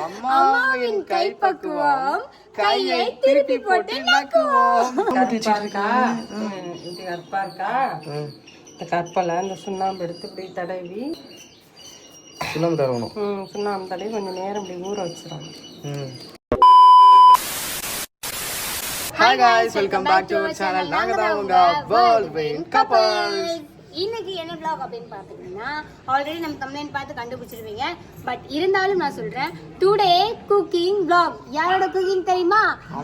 அம்மாவின் கைப்பக்குவம் கையை திருப்பி போட்டு நக்குவோம். இது கற்பா இருக்கா? இந்த கற்பலை இந்த சுண்ணாம்பு எடுத்து இப்படி தடவி சுண்ணாம்பு தடவணும். சுண்ணாம்பு தடவி கொஞ்சம் நேரம் இப்படி ஊற வச்சிடணும். Hi guys, welcome back to our channel. நாங்க தான் உங்க Whirlwind Couples. இன்னைக்கு என்ன vlog அப்படின்னு பாத்தீங்கன்னா ஆல்ரெடி நம்ம கம்ப்ளைண்ட் பார்த்து கண்டுபிடிச்சிருவீங்க. பட் இருந்தாலும் நான் சொல்றேன், டுடே குக்கிங் vlog. யாரோட குக்கிங் தெரியுமா?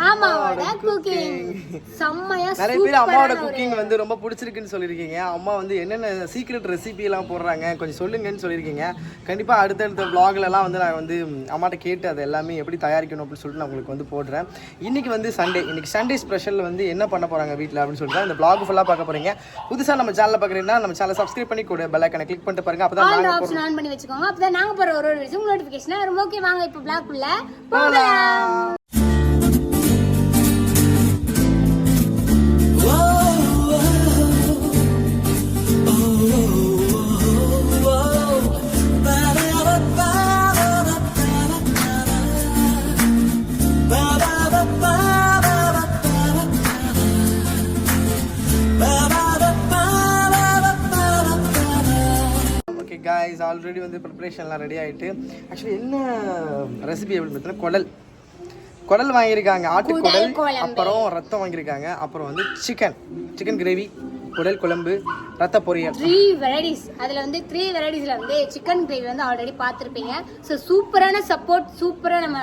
அம்மாவோட குக்கிங். செம்மையா நிறைய பேர் அம்மாவோட குக்கிங் வந்து ரொம்ப பிடிச்சிருக்குன்னு சொல்லியிருக்கீங்க. அம்மா வந்து என்னென்ன சீக்ரெட் ரெசிபி எல்லாம் போடுறாங்க கொஞ்சம் சொல்லுங்கன்னு சொல்லியிருக்கீங்க. கண்டிப்பாக அடுத்தடுத்த vlogலலாம் வந்து நான் வந்து அம்மாட்ட கேட்டு அது எல்லாமே எப்படி தயாரிக்கணும் அப்படின்னு சொல்லிட்டு நான் உங்களுக்கு வந்து போடுறேன். இன்னைக்கு வந்து சண்டே. இன்னைக்கு சண்டே ஸ்பெஷல் வந்து என்ன பண்ண போறாங்க வீட்டில் அப்படின்னு சொல்லிட்டு இந்த vlog ஃபுல்லாக பார்க்க போறீங்க. புதுசாக நம்ம சேனலை பார்க்குறீங்கன்னா நம்ம சேனலை சப்ஸ்கிரைப் பண்ணி கூட பெல் ஐகானை கிளிக் பண்ணிட்டு பாருங்க. அப்பதான் ஆல் ஆப்ஷன் ஆன் பண்ணி வெச்சுக்கோங்க. அப்பதான் நாங்க போற ஒரு வீடியோ நோட்டிஃபிகேஷன் வரும். ஓகே, வாங்க இப்போ vlog குள்ள போகலாம். guys ஆல்ரெடி வந்து ப்ரிப்பரேஷன்லாம் ரெடி ஆகிட்டு ஆக்சுவலி என்ன ரெசிபி அப்படின்னு பார்த்தீங்கன்னா குடல் வாங்கியிருக்காங்க. ஆட்டுக்குடல், அப்புறம் ரத்தம் வாங்கியிருக்காங்க, அப்புறம் வந்து சிக்கன் கிரேவி, குடல் குழம்பு, ரத்த பொரியல். 3 வெரைட்டிஸ். அதுல வந்து 3 வெரைட்டிஸ்ல வந்து சிக்கன் கிரேவி வந்து ஆல்ரெடி பார்த்திருப்பீங்க. சோ சூப்பரான சப்போர்ட், சூப்பரா நம்ம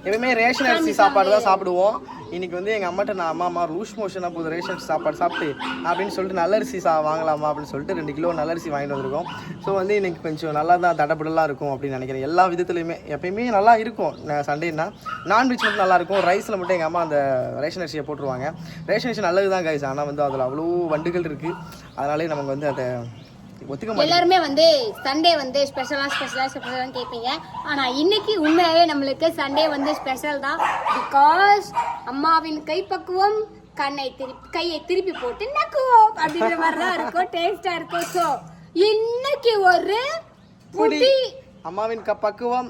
எப்பவுமே ரேஷன் அரிசி சாப்பாடு தான் சாப்பிடுவோம். இன்னைக்கு வந்து எங்கள் அம்மாட்ட நான் அம்மா லூஸ் மோஷனாக போகுது ரேஷன் சாப்பாடு சாப்பிட்டு அப்படின்னு சொல்லிட்டு நல்லரிசி வாங்கலாமா அப்படின்னு சொல்லிட்டு 2 கிலோ நல்லரிசி வாங்கிட்டு வந்திருக்கோம். ஸோ வந்து இன்னைக்கு கொஞ்சம் நல்லா தான் தடபுடலாக இருக்கும் அப்படின்னு நினைக்கிறேன். எல்லா விதத்துலையுமே எப்பயுமே நல்லா இருக்கும். சண்டேனா நான்வெஜ் மட்டும் நல்லாயிருக்கும். ரைஸில் மட்டும் எங்கள் அம்மா அந்த ரேஷன் அரிசியை போட்டுருவாங்க. ரேஷன் அரிசி நல்லது தான் கைஸ். ஆனால் வந்து அதில் அவ்வளோ வண்டுகள் இருக்குது. அதனாலே நமக்கு வந்து அதை எல்லாருமே வந்து சண்டே வந்து ஸ்பெஷலா கேட்பீங்க. ஆனா இன்னைக்கு உண்மையாவே நம்மளுக்கு சண்டே வந்து ஸ்பெஷல் தான். பிகாஸ் அம்மாவின் கைப்பக்குவம் கையை திருப்பி போட்டு நக்குவோம் அப்படிங்கிற மாதிரி தான் இருக்கும். டேஸ்டா இருக்கும். ஸோ இன்னைக்கு ஒரு புடி அம்மாவின் பக்குவம்,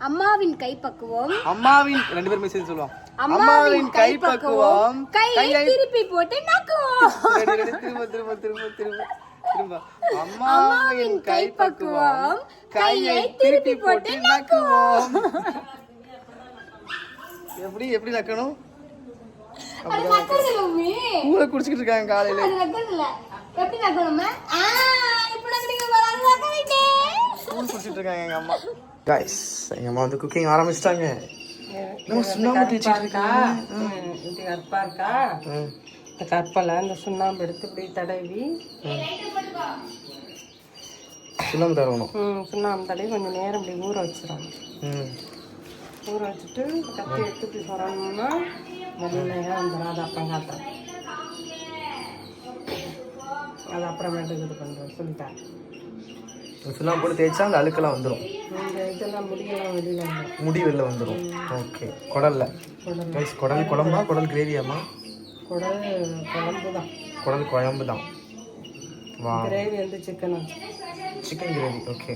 அம்மாவின் கைப்பக்குவம், அம்மாவின் 2 பேரும் மெசேஜ் சொல்லுவோம். அம்மாவின் கைப்பக்குவம் கையை திருப்பி போட்டு நக்குவோம். திரும்ப அம்மாவின் கைப்பக்குவம் கையை திருப்பி போட்டு நக்குவோம். எப்படி நக்கணும்? ஊரை குடிச்சிட்டு இருக்காங்க காலையில. எப்படி நக்கணுமே? குடிச்சிட்டு இருக்காங்க எங்க அம்மா. கைஸ், எங்க அம்மா வந்து குக்கிங் ஆரம்பிச்சிட்டாங்க. சுண்ணாம்பு இருக்கா? இது கற்பா இருக்கா? இந்த கற்பலை இந்த சுண்ணாம்பு எடுத்து இப்படி தடவி சுண்ணாம்பு தடவணும். சுண்ணாம்பு தடவி கொஞ்சம் நேரம் இப்படி ஊற வச்சிடணும். ஊற வச்சுட்டு கத்தி எடுத்து இப்படி சொல்லணும்னா வெள்ளையாக வந்துடும். அது அப்புறம் காட்டுறேன். அது அப்புறமேட்டுக்கு இது பண்ணுறேன் சொல்லிட்டேன். சுண்ணாம்பு போட்டு தேய்ச்சா அந்த அழுக்கெல்லாம் வந்துடும். இதெல்லாம் முடியெல்லாம் வெளியில் வந்துடும். முடி வெளில வந்துடும். ஓகே. குடல்ல குடல் குழம்பா குடல் கிரேவியாம்மா? குடல் குழம்பு தான். வா, கிரேவி வந்து சிக்கன் கிரேவி. ஓகே,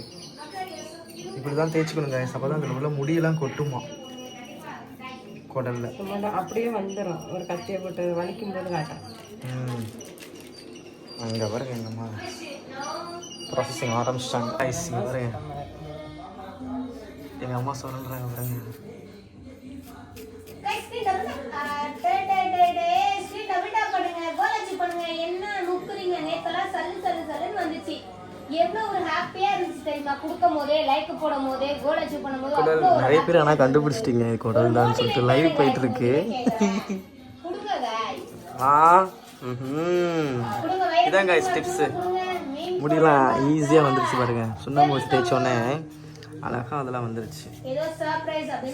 இப்படி தான் தேய்ச்சிக்கணுங்க. அப்போ தான் அதில் உள்ள முடியெல்லாம் கொட்டுமா குடல்ல. அப்படியே வந்துடும். ஒரு கத்தியை போட்டு வலிக்கும் போது காட்டேன். அங்கே பாருங்க எங்கள் அம்மா ப்ராசஸிங் ஆரம்பிச்சிட்டாங்க. பாருங்க எங்கள் அம்மா சொல்கிறாங்க பாருங்க. நிறைய பேர் ஆனா கண்டுபிடிச்சிட்டீங்க குடல் தான் சொல்லிட்டு லைவ் போயிட்டு இருக்கு. இதான் கைஸ் டிப்ஸ். முடியலாம் ஈஸியா வந்துருச்சு பாருங்க. சுண்ணாம்பு வச்சு தேய்ச்சோடனே அழகா அதெல்லாம் வந்துருச்சு.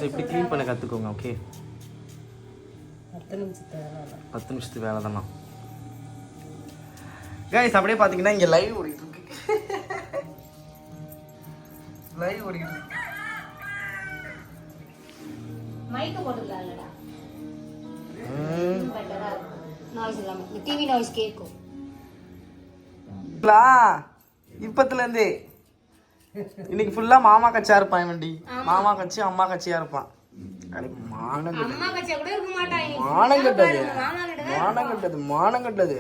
இப்படி க்ளீன் பண்ண கத்துக்கோங்க. ஓகே, 10 நிமிஷத்துக்கு வேலை தானா கைஸ். அப்படியே பாத்தீங்கன்னா இங்க லைவ் ஓடிட்டு இருக்கு. மைக் போட்டுக்கலாம்லடா. நாய்ஸ் இல்லாம டிவி நாய்ஸ் கேக்கும். இப்பத்துல இருந்து இன்னைக்கு ஃபுல்லா மாமா கட்சியா இருப்பான் வண்டி. மாமா கட்சி அம்மா கட்சியா இருப்பான். மானங்கட்டது அம்மா கட்சியா கூட இருக்க மாட்டான். மானங்கட்டது மாமா கிட்ட மானங்கட்டது மானங்கட்டது.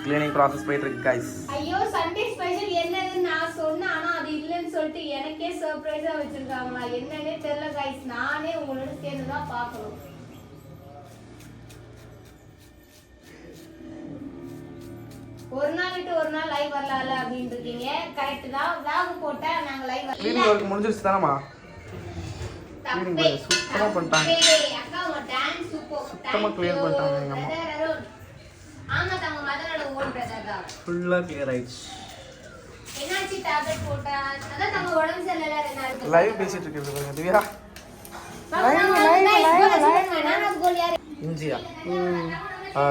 கிளீனிங் ப்ராசஸ் போயிட்டு இருக்கு गाइस. ஐயோ சண்டே ஸ்பெஷல் என்னன்னு நான் சொன்னேன், ஆனா அது இல்லன்னு சொல்லிட்டு எனக்கே சர்ப்ரைஸா வச்சிருக்காங்களா என்னன்னே தெரியல गाइस. நானே உங்களோட சேர்ந்து தான் பார்க்கணும். ஒரு நாள் விட்டு ஒரு நாள் லைவ் வரலாம்ல அப்படின்னு இருக்கீங்க. கரெக்ட் தான். vlog போட்டா நாங்க லைவ் கிளீனிங் ஒர்க் முடிஞ்சிருச்சு தானமா? தப்பே சுத்தமா பண்ணிட்டாங்க. அக்கா உங்க டான்ஸ் சூப்பர். சுத்தமா கிளியர் பண்ணிட்டாங்க எங்க அம்மா. ஆமா தங்க மதனோட ஓன் பிரதர் தான். ஃபுல்லா கிளியர் ஆயிடுச்சு. என்னாச்சு டேப்லெட் போட்டா? அதான் தங்க உடம்பு சரியில்லை ரெண்டு நாளுக்கு. லைவ் பேசிட்டு இருக்குது பாருங்க திவ்யா. இஞ்சியா?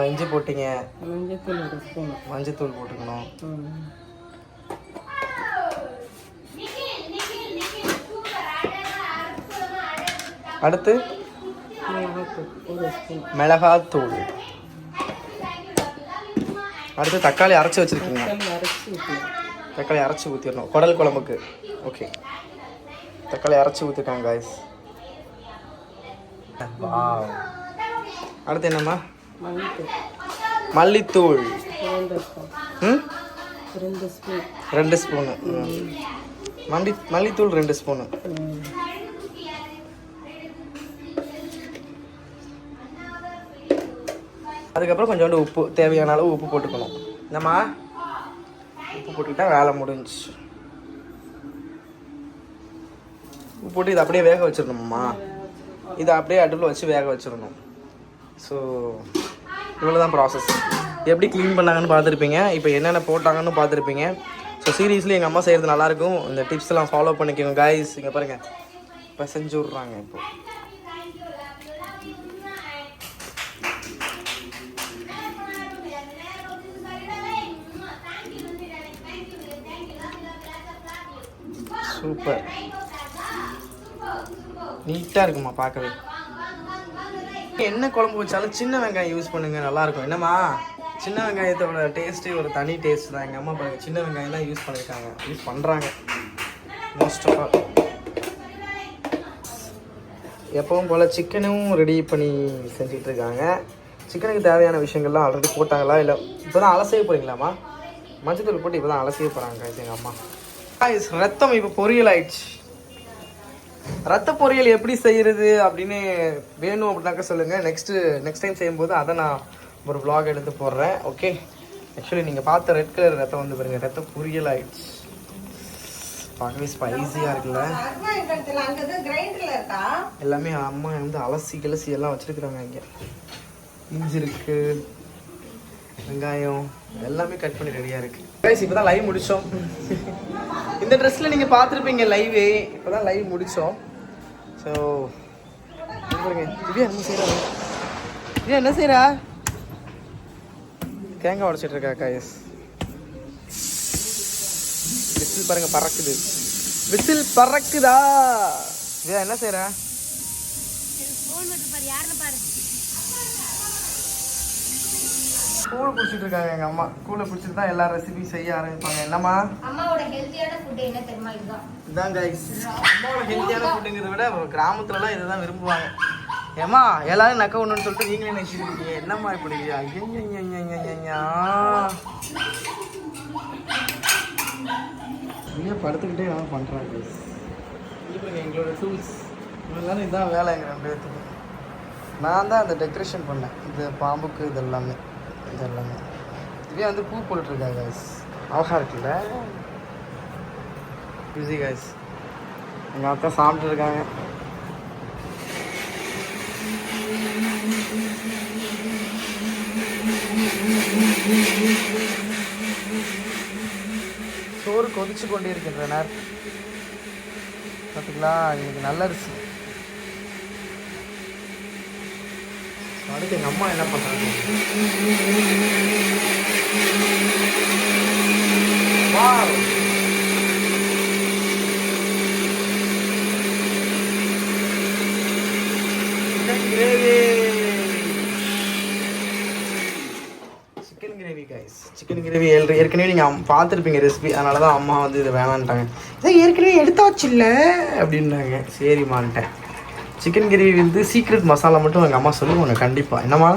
இஞ்சி போட்டீங்க. மஞ்சத்தூள் ஒரு ஸ்பூன். மஞ்சத்தூள் போட்டுக்கணும். அடுத்து மிளகாத்தூள் ஒரு ஸ்பூன். மிளகாத்தூள். அடுத்து தக்காளி அரைச்சி வச்சிருக்கீங்க. அரைச்சி ஊற்றணும். தக்காளி அரைச்சி ஊற்றிடணும் குடல் குழம்புக்கு. ஓகே, தக்காளி அரைச்சி ஊற்றிட்டாங்க गाइस. வாவ். அடுத்து என்னம்மா? மல்லித்தூள். மல்லித்தூள் 2 ஸ்பூன். 2 ஸ்பூன். 2 ஸ்பூனு. மல்லித்தூள் 2 ஸ்பூனு. அதுக்கப்புறம் கொஞ்சோண்டு உப்பு, தேவையான அளவு உப்பு போட்டுக்கணும். என்னம்மா? உப்பு போட்டுக்கிட்டா வேலை முடிஞ்சிச்சு. உப்பு போட்டு இதை அப்படியே வேக வச்சிடணும்மா. இதை அப்படியே அடுப்பில் வச்சு வேக வச்சிடணும். ஸோ இவ்வளோ தான் ப்ராசஸ். எப்படி க்ளீன் பண்ணாங்கன்னு பார்த்துருப்பீங்க, இப்போ என்னென்ன போட்டாங்கன்னு பார்த்துருப்பீங்க. ஸோ சீரியஸ்லி எங்கள் அம்மா செய்கிறது நல்லாயிருக்கும். இந்த டிப்ஸ்லாம் ஃபாலோ பண்ணிக்கோங்க गाइस. இங்கே பாருங்கள், இப்போ செஞ்சு விட்றாங்க. இப்போ சூப்பர் நீட்டாக இருக்குமா பார்க்கவே. என்ன குழம்பு வச்சாலும் சின்ன வெங்காயம் யூஸ் பண்ணுங்க, நல்லாயிருக்கும். என்னம்மா? சின்ன வெங்காயத்தோட டேஸ்ட்டு ஒரு தனி டேஸ்ட் தான். எங்கள் அம்மா பாருங்கள் சின்ன வெங்காயம் தான் யூஸ் பண்ணியிருக்காங்க, யூஸ் பண்ணுறாங்க மோஸ்ட் ஆஃப் ஆல். எப்பவும் போல் சிக்கனும் ரெடி பண்ணி செஞ்சுட்டு இருக்காங்க. சிக்கனுக்கு தேவையான விஷயங்கள்லாம் ஆல்ரெடி போட்டாங்களா இல்லை இப்போ தான் அலசவே போகிறீங்களாம்மா? மஞ்சத்தூள் போட்டு இப்போ தான் அலசவே போகிறாங்க எங்கள் அம்மா. ரத்தம் இப்போ பொரியல் ஆயிடுச்சு. ரத்த பொரியல் எப்படி செய்கிறது அப்படின்னு வேணும் அப்படின்னாக்க சொல்லுங்கள். நெக்ஸ்ட் டைம் செய்யும்போது அதை நான் ஒரு vlog எடுத்து போடுறேன். ஓகே, ஆக்சுவலி நீங்கள் பார்த்த ரெட் கலர் ரத்தம் வந்து பாருங்கள், ரத்த பொரியல் ஆயிடுச்சு. பார்க்கவே ஸ்பைஸியாக இருக்குல்ல. எல்லாமே அம்மா வந்து அலசி கிளசி எல்லாம் வச்சுருக்குறாங்க. இங்கே இஞ்சி இருக்கு, வெங்காயம் எல்லாமே கட் பண்ணி ரெடியாக இருக்குது. கைஸ் இப்போ தான் லைவ் முடித்தோம். இந்த ட்ரெஸ்ஸில் நீங்கள் பார்த்துருப்பீங்க லைவே. இப்போ தான் லைவ் முடித்தோம். ஸோ பாருங்க திவ்யா என்ன செய்கிறா? திவ்யா என்ன செய்கிறா? தேங்காய் உடச்சிட்டு இருக்கா கைஸ். விசில் பாருங்க பறக்குது, விசில் பறக்குதா? திவ்யா என்ன செய்கிறா? கூழ் குடிச்சிட்டு இருக்காங்க எங்க அம்மா. கூழை குடிச்சிட்டு தான் எல்லா ரெசிபியும் செய்ய ஆரம்பிப்பாங்க. என்னம்மா? அம்மாவோட ஹெல்த்தியான ஃபுட் என்ன தெரியுமா? இதுதான் गाइस. அம்மாவோட ஹெல்த்தியான ஃபுட்டுங்கிறத விட கிராமத்துலலாம் இதை தான் விரும்புவாங்க. ஏம்மா எல்லாரும் நக்க ஒன்றுன்னு சொல்லிட்டு நீங்களே நினைச்சிருக்கீங்க. என்னம்மா இப்படி? ஐயா இன்னும் படுத்துக்கிட்டே நான் பண்ணுறேன் गाइस. இப்போ எங்களோட டூல்ஸ் இதெல்லாம் இதுதான் வேலைங்க. 2 பேர்த்துக்கு நான் தான் அந்த டெக்கரேஷன் பண்ணேன். இது பாம்புக்கு இது எல்லாமே இதுவே வந்து பூ போட்டுருக்கா गाइस. அழகாக இருக்குல்ல? Busy guys. எங்கள் அக்கா சாப்பிட்டு இருக்காங்க. சோறு கொதிச்சு கொண்டே இருக்கின்றனர். பார்த்தீங்களா? இன்னைக்கு நல்ல அரிசி. அடுத்து எங்கள் அம்மா என்ன பண்ணுறாங்க? Chicken gravy guys. Chicken gravy ஏற்கனவே நீங்கள் பார்த்துருப்பீங்க ரெசிபி, அதனால தான் அம்மா வந்து இதை வேணான்ட்டாங்க. இதை ஏற்கனவே எடுத்தாச்சு இல்லை அப்படின்னாங்க. சரிம்மான்ட்டேன். சிக்கன் கிரேவி வந்து சீக்ரெட் மசாலா மட்டும் எங்கள் அம்மா சொல்லுவாங்க கண்டிப்பாக. என்னம்மா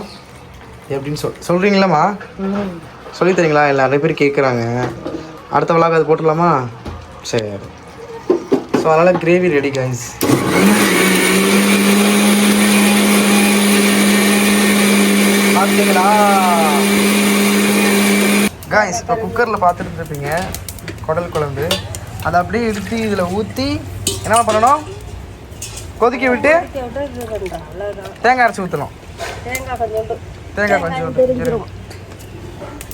எப்படின்னு சொல்கிறீங்களாம்மா? சொல்லி தரீங்களா? இல்லை நிறைய பேர் கேட்குறாங்க. அடுத்த விழாக்கு அது போட்டுடலாமா? சரி. ஸோ அதனால் கிரேவி ரெடி கைஸ். பார்த்தீங்களா கைஸ்? இப்போ குக்கரில் பார்த்துட்டு இருப்பீங்க குடல் குழம்பு. அதை அப்படியே எடுத்து இதில் ஊற்றி என்ன பண்ணணும்? கொதிக்க விட்டு தேங்காய் அரைச்சி ஊற்றணும். தேங்காய் கொஞ்சம்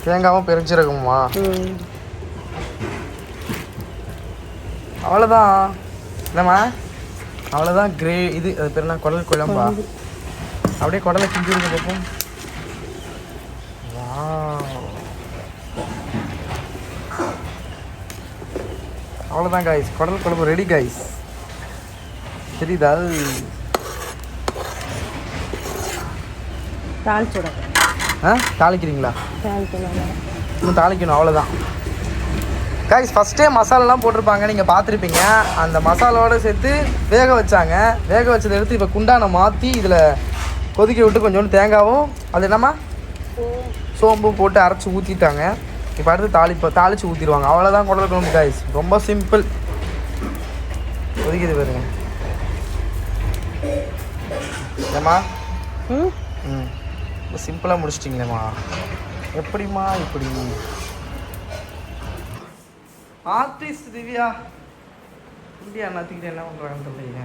தேங்காவும் பெருஞ்சிருக்குமா? அவ்வளோதான். என்னம்மா அவ்வளோதான் இது அது பேர் என்ன? குடல் குழம்பா? அப்படியே குடலை கிண்டி இருக்க பார்ப்போம். அவ்வளோதான் காய்ஸ், குடல் குழம்பு ரெடி காய்ஸ். தெரியுதா? தாளிக்கிறீங்களா? இன்னும் தாளிக்கணும். அவ்வளோதான் காய்ஸ். ஃபஸ்ட்டே மசாலாலாம் போட்டிருப்பாங்க, நீங்கள் பார்த்துருப்பீங்க. அந்த மசாலாவோடு சேர்த்து வேக வச்சாங்க. வேக வச்சதை எடுத்து இப்போ குண்டானை மாற்றி இதில் கொதிக்க விட்டு கொஞ்சோண்டு தேங்காவும் அது என்னம்மா சோம்பும் போட்டு அரைச்சி ஊற்றிட்டாங்க. இப்போ அடுத்து தாளித்து ஊற்றிடுவாங்க. அவ்வளோதான் குடல் குழம்பு காய்ஸ். ரொம்ப சிம்பிள். கொதிக்குது பாருங்க. ஏம்மா ரொம்ப சிம்பிளாக முடிச்சிட்டிங்களேம்மா. எப்படிம்மா இப்படி? ஆர்டிஸ்ட் திவ்யா இந்தியா நாத்திக்கிட்ட என்ன பண்ணுறாங்கன்னு தெரியல.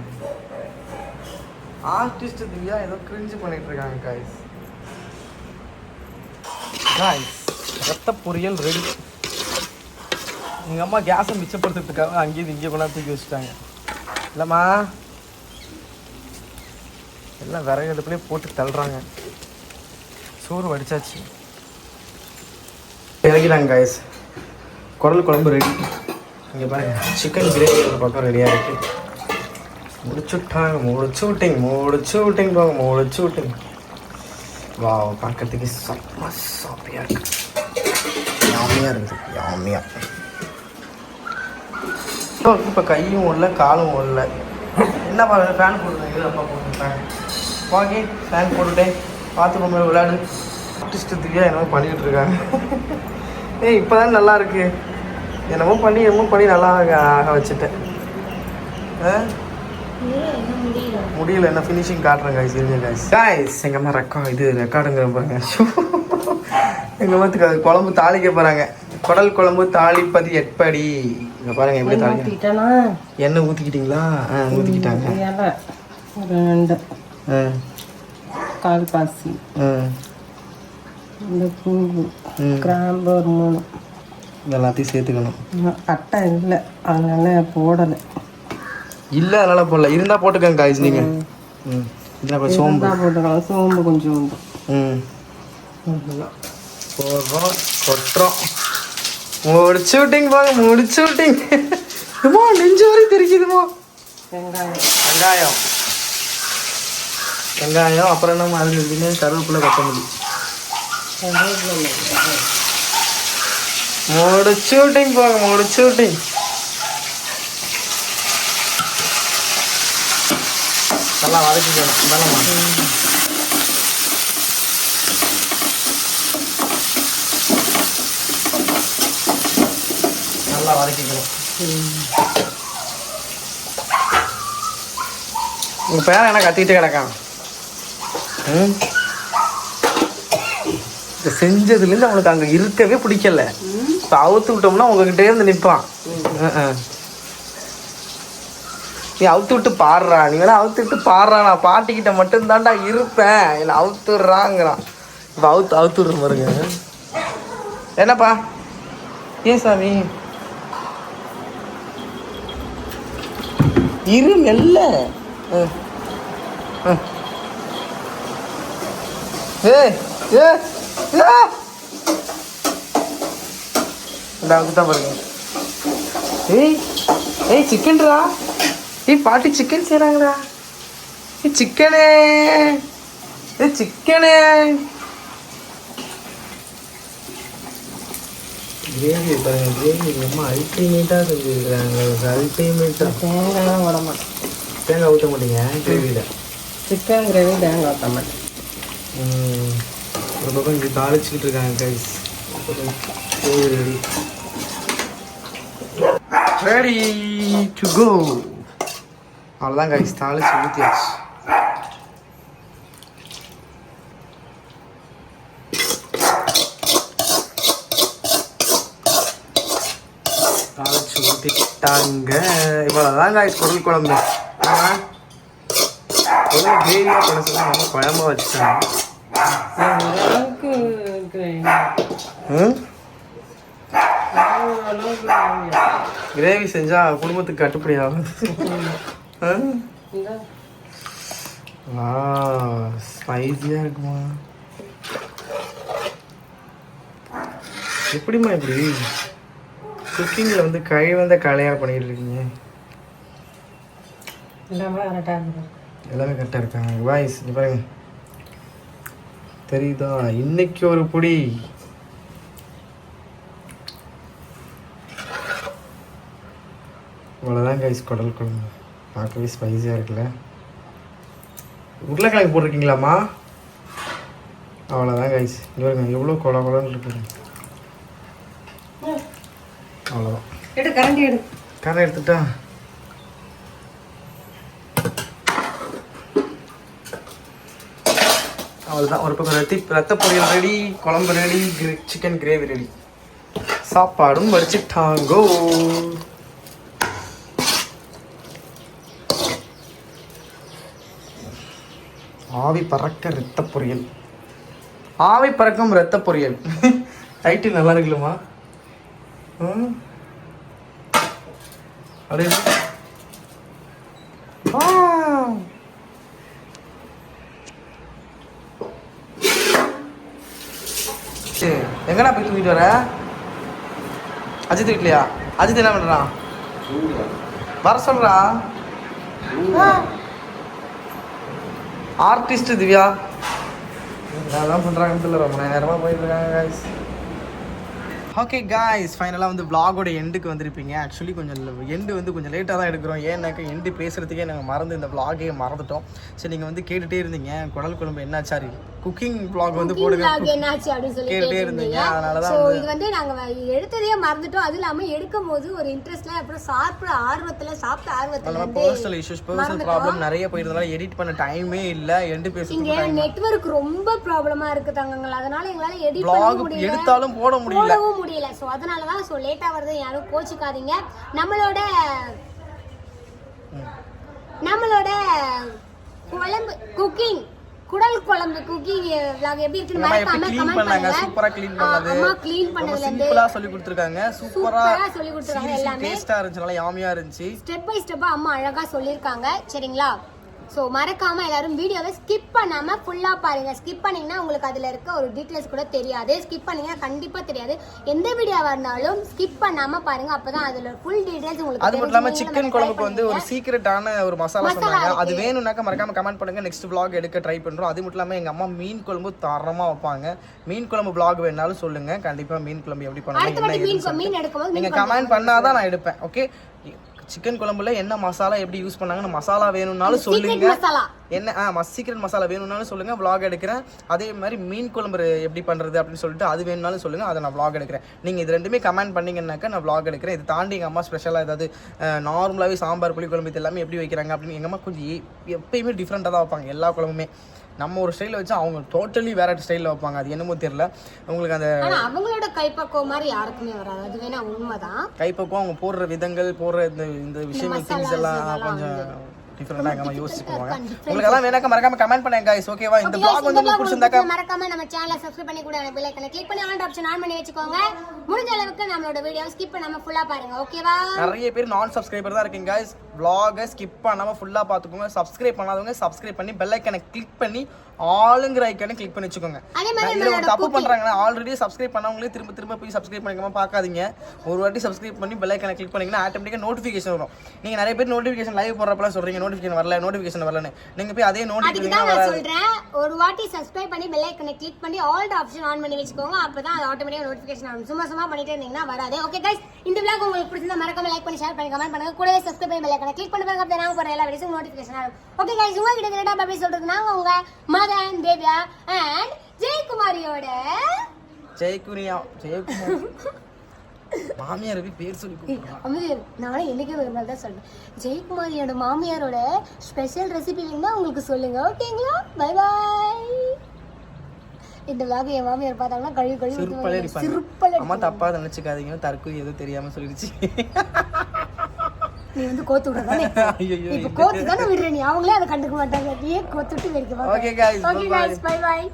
ஆர்டிஸ்ட் திவ்யா ஏதோ கிரிஞ்சு பண்ணிட்டு இருக்காங்க காய்ஸ். காய்ஸ் ரத்த பொரியல் ரெடி. எங்கள் அம்மா கேஸை மிச்சப்படுத்துறதுக்காக அங்கேயும் இங்கே கொண்டா தூக்கி வச்சுட்டாங்க. இல்லைம்மா எல்லாம் விறகு அடுப்புலேயே போட்டு தள்ளுறாங்க. சோறு வடிச்சாச்சு, இறக்கிட்டாங்க காய்ஸ். குடல் குழம்பு ரெடி. இங்கே பாருங்கள், சிக்கன் கிரேவி ஒரு பக்கம் ரெடியாக இருக்குது. முடிச்சுட்டாங்க. முடிச்சு விட்டிங். வா, பார்க்கறதுக்கு செம்ம சாப்பியாக இருக்கு. யாமையாக இருக்குது, யாமையாக. இப்போ கையும் இல்லை காலும் இல்லை. என்ன பாருங்க, ஃபேன் போட்டுருங்க. அப்பா போட்டுருக்காங்க. வாங்கி ஃபேன் போட்டுட்டேன். பார்த்து ரொம்ப விளையாடு. ஆர்டிஸ்ட் திவ்யா என்னமோ பண்ணிக்கிட்டு இருக்காங்க. இப்போ தான் நல்லா இருக்கு. என்னமோ பண்ணி நல்லா ஆக வச்சுட்டேன். முடியல. என்ன ஃபினிஷிங் காட்டுறேன் காய்ஸ். இருங்க காய்ஸ். எங்கள் அம்மா ரெக்கார்டுங்கிற பாருங்க. எங்கள் அம்மா குழம்பு தாளிக்க போகிறாங்க. குடல் குழம்பு தாளிப்பது எப்படி? இங்கே பாருங்க எப்படி தாளிக்க. எண்ணெய் ஊற்றிக்கிட்டீங்களா? ஊற்றிக்கிட்டாங்க. கால்பாசி, இந்த பூண்டு, கிராம்பு ஒரு 3 எல்லாத்தையும் சேர்த்துக்கணும். பட்டை இல்லை அதனால போடலை. இல்லை அதனால் போடல. இருந்தால் போட்டுக்கோங்க காய்ஸ். நீங்கள் கொஞ்சம் சோம்பு போட்டுக்கலாம். சோம்பு கொஞ்சம் போடுறோம், கொட்டுறோம். முடிச்சு விட்டிங்க பாருங்க. முடிச்சு விட்டிங்க. நெஞ்சு வரைக்கும் தெரிக்குதுமா. வெங்காயம் அப்புறம் என்ன அது இருந்துன்னு கருவேப்பிலை கொத்தமல்லி. முடிச்சு விட்டிங்க போங்க. முடிச்சு விட்டிங்க. நல்லா வதக்கிக்கணும். நல்லா வதக்கிக்கணும். உங்கள் பேரை என்ன கத்திக்கிட்டே கிடக்கான்? இந்த செஞ்சதுலேருந்து அவனுக்கு அங்கே இருக்கவே பிடிக்கல. இப்போ அவுத்து விட்டோம்னா உங்ககிட்டே இருந்து நிற்பான். நீ அவுத்து விட்டு பாடுறா. நீ வேணா அவுத்து விட்டு பாடுறா. நான் பாட்டிக்கிட்ட மட்டும்தான்டா இருப்பேன். இல்லை அவுத்துடுறாங்கிறான். இப்போ அவுத்து விடுற பாருங்க. என்னப்பா? ஏன் சாமி? இரு மெல்ல. தான் பாருங்க. ஏய் சிக்கன்டா. பாட்டி சிக்கன் செய்கிறாங்கடா. சிக்கனே கிரேவி பாருங்க, கிரேவி ரொம்ப அல்டிமேட்டாக செஞ்சுருக்குறாங்க. அல்டிமேட்டாக. தேங்காய்லாம் போட மாட்டேன். தேங்காய் ஊற்ற மாட்டீங்க கிரேவியில்? சிக்கன் கிரேவி தேங்காய் ஊற்ற மாட்டேன். ஒரு பக்கம் இங்கே தாளிச்சுக்கிட்டு இருக்காங்க கைஸ். Ready to go. அவ்வளோதான் கைஸ், தாளிச்சு ஊற்றியாச்சு. தாளிச்சு ஊற்றிட்டாங்க. இவ்வளோதான் கைஸ் குடல் குழம்பு. கிரேவியாக பண்ண சொல்லி நம்ம குழம்பு வச்சுட்டாங்க. கிரேவி செஞ்சா குடும்பத்துக்கு கட்டுப்படி ஆகும். ஸ்பைசியா இருக்குமா? எப்படிமா இப்படி குக்கிங்ல வந்து வந்த கலையா பண்ணிட்டு இருக்கீங்க? எல்லாமே கரெக்டாக இருக்குது. எல்லாமே கரெக்டாக இருக்காங்க வாய்ஸ். இங்கே பாருங்க, தெரியுதா? இன்னைக்கு ஒரு பொடி. இவ்வளோதான் கைஸ் குடல் குழம்பு. பார்க்கவே ஸ்பைஸியாக இருக்குல்ல. உருளைக்கிழங்கு போட்டிருக்கீங்களாம்மா? அவ்வளோதான் கைஸ். இங்கே பாருங்க எவ்வளோ குழம்புன்னு இருக்குது. அவ்வளோதான். கரண்டி எடுத்துட்டா. அவ்வளோதான். ஒரு பக்கம் ரத்த பொரியல் ரெடி, குழம்பு ரெடி, சிக்கன் கிரேவி ரெடி, சாப்பாடும் வடிச்சிட்டாங்கோ. ஆவி பறக்க ரத்த பொரியல். ஆவி பறக்கும் ரத்த பொரியல். டைட்டில் நல்லா இருக்குல்லம்மா? அப்படியே எங்கடா போய் தூக்கிட்டு வர? அஜித் வீட்லையா? அஜித் என்ன பண்றான்? வர சொல்றான். ஆர்டிஸ்ட் திவ்யா என்னதான் பண்றாங்கன்னு தெரியல. ரொம்ப நேரமா போயிட்டு இருக்காங்க. ஓகே காய்ஸ், ஃபைனலாக வந்து vlog-ஓட எண்டுக்கு வந்திருப்பீங்க. ஆக்சுவலி கொஞ்சம் எண்டு வந்து கொஞ்சம் லேட்டாக தான் எடுக்கிறோம். ஏன்னாக்கா எண்டு பேசுகிறதுக்கே நாங்கள் மறந்து இந்த vlog-ஐ மறந்துட்டோம். சரி, நீங்கள் வந்து கேட்டுகிட்டே இருந்தீங்க குடல் குழம்பு என்னாச்சாரி குக்கிங் vlog வந்து போடுங்க என்னாச்சு அப்படின்னு சொல்லி கேட்டுட்டே இருந்தீங்க. அதனால தான் இது வந்து நாங்கள் எடுத்ததே மறந்துட்டோம். அதுவும் இல்லாமல் எடுக்கும் போது ஒரு இன்ட்ரெஸ்ட்ல அப்புறம் சாப்பிட சாப்பிட்ட ஆர்வத்தில் பர்சனல் இஷ்யூஸ், பர்சனல் ப்ராப்ளம் நிறைய போயிருந்தனால எடிட் பண்ண டைமே இல்லை. எண்டு இங்கே நெட்வொர்க் ரொம்ப ப்ராப்ளமாக இருக்குது தங்கங்கள். அதனால எங்களால் எடிட் vlog எடுத்தாலும் போட முடியல. சோ அதனாலதான் சோ லேட்டா வருது. யாரும் கோச்சிக்காதீங்க. நம்மளோட குழம்பு குக்கிங், குடல் குழம்பு குக்கிங் vlog எப்படி இருக்குன்னு மறக்காம கமெண்ட் பண்ணுங்க. சூப்பரா க்ளீன் பண்ணது, அம்மா க்ளீன் பண்ணதுல இருந்து சிம்பிளா சொல்லி கொடுத்திருக்காங்க. சூப்பரா சொல்லி கொடுத்திருக்காங்க. எல்லாமே டேஸ்டா இருந்துச்சு, நல்லா யாமியா இருந்துச்சு. ஸ்டெப் பை ஸ்டெப்பா அம்மா அழகா சொல்லிருக்காங்க. சரிங்களா? ஸோ மறக்காம எல்லாரும் வீடியோவை ஸ்கிப் பண்ணாம ஃபுல்லா பாருங்க. ஸ்கிப் பண்ணீங்கன்னா உங்களுக்கு அதுல இருக்க ஒரு டீடைல்ஸ் கூட தெரியாது. ஸ்கிப் பண்ணீங்கன்னா கண்டிப்பா தெரியாது. எந்த வீடியோவா இருந்தாலும் ஸ்கிப் பண்ணாம பாருங்க. அப்பதான் அதுல ஃபுல் டீடைல்ஸ் உங்களுக்கு. அது மட்டும் இல்லாம சிக்கன் குழம்புக்கு வந்து ஒரு சீக்ரெட்டான ஒரு மசாலா சொன்னாங்க. அது வேணும்னாக்க மறக்காம கமெண்ட் பண்ணுங்க. நெக்ஸ்ட் vlog எடுக்க ட்ரை பண்றோம். அது மட்டும் இல்லாம எங்க அம்மா மீன் குழம்பு தரமா வைப்பாங்க. மீன் குழம்பு vlog வேணாலும் சொல்லுங்க. கண்டிப்பா மீன் குழம்பு எப்படி பண்ணணும் நீங்க கமெண்ட் பண்ணாதான் நான் எடுப்பேன். ஓகே, சிக்கன் குழம்புல என்ன மசாலா எப்படி யூஸ் பண்ணாங்கன்னு மசாலா வேணும்னாலும் சொல்லுங்க. என்ன சீக்ரெட் மசாலா வேணும்னாலும் சொல்லுங்க, vlog எடுக்கிறேன். அதே மாதிரி மீன் குழம்பு எப்படி பண்றது அப்படின்னு சொல்லிட்டு அது வேணும்னாலும் சொல்லுங்க, அதை நான் vlog எடுக்கிறேன். நீங்க இது ரெண்டுமே கமெண்ட் பண்ணீங்கன்னாக்கா நான் vlog எடுக்கிறேன். இது தாண்டி எங்க அம்மா ஸ்பெஷலா ஏதாவது நார்மலாவே சாம்பார் புளி குழம்பு இது எல்லாமே எப்படி வைக்கிறாங்க அப்படின்னு எங்க அம்மா கொஞ்சம் எப்பயுமே டிஃப்ரெண்டா தான் வைப்பாங்க. எல்லா குழம்புமே நம்ம ஒரு ஸ்டைலில் வச்சு அவங்க டோட்டலி வேற ஸ்டைலில் வைப்பாங்க. அது என்னமோ தெரியல. உங்களுக்கு அந்த அவங்களோட கைப்பக்குவம் மாதிரி யாருக்குமே வராது. அது வேணா உண்மைதான். கைப்பக்குவம் அவங்க போடுற விதங்கள், போடுற இந்த விஷயங்கள், திங்ஸ் எல்லாம் கொஞ்சம் டிஃபரெண்டா எங்க யோசிச்சு போவாங்க. உங்களுக்கு எல்லாம் வேணாக்க மறக்காம கமெண்ட் பண்ணுங்க गाइस. ஓகேவா? இந்த vlog வந்து உங்களுக்கு பிடிச்சிருந்தாக்க மறக்காம நம்ம சேனலை சப்ஸ்கிரைப் பண்ணி கூட பெல் ஐகானை கிளிக் பண்ணி ஆல் ஆப்ஷன் ஆன் பண்ணி வெச்சுக்கோங்க. முடிஞ்ச அளவுக்கு நம்மளோட வீடியோவை ஸ்கிப் பண்ணாம ஃபுல்லா பாருங்க. ஓகேவா? நிறைய பேர் நான் சப்ஸ்கிரைபர் தான் இருக்கீங்க गाइस. vlog-ஐ ஸ்கிப் பண்ணாம ஃபுல்லா பாத்துக்கோங்க. சப்ஸ்கிரைப் பண்ணாதவங்க சப்ஸ்கிரைப் பண்ணி பெல் ஐகானை கிளிக் பண்ணி ஆளுங்கற ஐகானை கிளிக் பண்ணி வெச்சுக்கோங்க. இதுல ஒரு தப்பு பண்றாங்கன்னா ஆல்ரெடி சப்ஸ்கிரைப் பண்ணவங்களே திரும்ப போய் சப்ஸ்கிரைப் பண்ணிக்காம பார்க்காதீங்க. ஒரு வாட்டி சப்ஸ்கிரைப் பண்ணி பெல் ஐகானை கிளிக் பண்ணீங்கன்னா ஆட்டோமேட்டிக்கா நோட்டிஃபிகேஷன் வரும். நீங்க நிறைய பேர் நோட்டிஃபிகேஷன் லைவ் போடுறப்பலாம் சொல்றீங்க நோட்டிஃபிகேஷன் வரலன்னு நீங்க போய் அதே அதுக்கு நோட்டிஃபிகேஷன் தான் நான் வராது. சொல்றேன், ஒரு வாட்டி சப்ஸ்கிரைப் பண்ணி பெல் ஐகானை கிளிக் பண்ணி ஆல் ஆப்ஷன் ஆன் பண்ணி வச்சுக்கோங்க. அப்பதான் அது ஆட்டோமேட்டிக்கா நோட்டிஃபிகேஷன் ஆகும். சும்மா பண்ணிட்டே இருந்தீங்கன்னா வராது. ஓகே गाइस, இந்த vlog உங்களுக்கு பிடிச்சிருந்தா மறக்காம லைக் பண்ணி ஷேர் பண்ணி கமெண்ட் பண்ணுங்க. கூடவே சப்ஸ்கிரைப் பண்ணி பெல் ஐகானை கிளிக் பண்ணி பாருங்க. அப்பதான் நாங்க போற எல்லா வீடியோஸும் நோட்டிஃபிகேஷன் ஆகும். ஓகே गाइस, உங்க கிட்ட நேரா பாபி சொல்றது நாங்க உங்க மதன் தேவ்யா அண்ட் ஜெயக்குமாரியோட ஜெயக்குமார் மாமியார் பேர் சொல்லி கூப்பிடுறான். அமைதியார். நானே என்னைக்கே ஒரு நாள் தான் சொல்றேன், ஜெயக்குமாரியோட மாமியாரோட ஸ்பெஷல் ரெசிபி வேணும்னா உங்களுக்கு சொல்லுங்க. ஓகேங்களா? Bye bye. இந்த vlog என் மாமியார் பார்த்தாங்கன்னா கழுவி சிறுப்பலே அடிப்பாங்க. சிறுப்பலே அம்மா தப்பா நினைச்சுக்காதீங்க, தற்கொலை எதுவும் தெரியாம சொல்லிடுச்சு. நீ வந்து கோத்து விடுறதானே, இப்ப கோத்து தானே விடுற நீ. அவங்களே அதை கண்டுக்க மாட்டாங்க, நீயே கோத்துட்டு வெடிக்க Okay guys, okay guys, bye bye.